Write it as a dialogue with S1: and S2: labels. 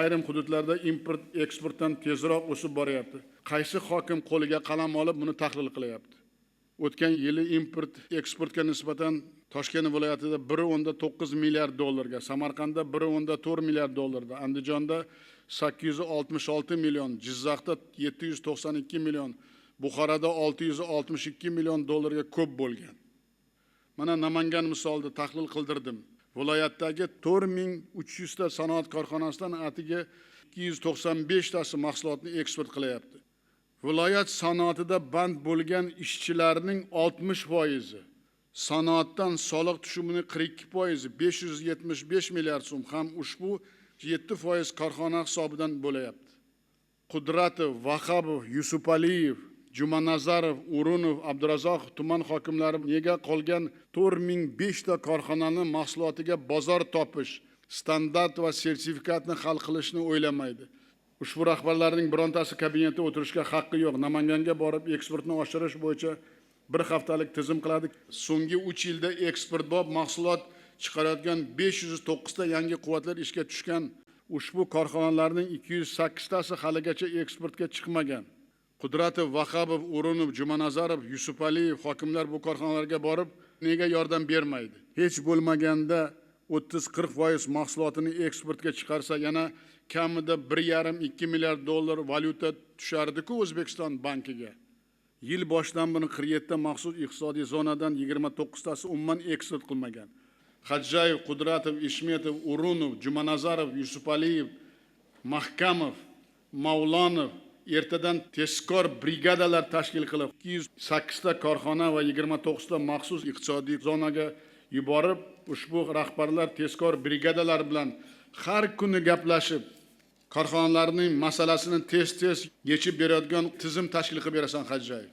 S1: ayrim hududlarda import eksportdan tezroq o'sib boryapti. Qaysi hokim qo'liga qalam olib buni tahlil qilyapti? O'tgan yili import eksportga nisbatan Toshkent viloyatida 1.9 milliard dollarga, Samarqandda 1.4 milliard dollarga, Andijonda 866 million, Jizzaxda 792 million, Buxoroda 662 million dollarga ko'p bo'lgan. Mana Namangan misolida tahlil qildirdim. Viloyatdagi 4300 ta sanoat korxonasidan atiga 295 tasi mahsulotni eksport qilyapti. Viloyat sanoatida band bo'lgan ishchilarning 60%, sanoatdan soliq tushumining 42%, 575 milliard so'm ham ushbu 7% korxona hisobidan bo'layapti. Qudratov, Vahobov, Yusupaliyev, Jumanazarov, O'runov, Abdurazzoqov tuman hokimlari nega qolgan 4005 ta korxonani mahsulotiga bozor topish, standart va sertifikatni hal qilishni o'ylamaydi? Ushbu rahbarlarning birontasi kabinetda o'tirishga haqqi yo'q. Namanganga borib eksportni oshirish bo'yicha bir haftalik tizim qiladi. So'nggi 3 yilda eksportbop mahsulot chiqarayotgan 509 ta yangi quvvatlar ishga tushgan. Ushbu korxonalarning 208 tasi haligacha eksportga chiqmagan. Qudratov, Vahobov, O'runov, Jumanazarov, Yusupaliyev hokimlar bu korxonalarga borib nega yordam bermaydi? Hech bo'lmaganda 30-40% mahsulotini eksportga chiqarsa yana kamida 1,5-2 milliard dollar valyuta tushardi-ku O'zbekiston bankiga. Yil boshidan beri 47 ta maxsus iqtisodiy zonadan 29 tasi umuman eksport qilmagan. Xadjayev, Qudratov, Ishmetov, O'runov, Jumanazarov, Yusupaliyev, Mahkamov, Mavlonov ertadan tezkor brigadalar tashkil qilib 208 ta korxona va 29 ta maxsus iqtisodiy zonaga yuborib, ushbu rahbarlar tezkor brigadalar bilan har kuni gaplashib, korxonalarning masalasini tez yechib beradigan tizim tashkil qilib berasan Xadjayev.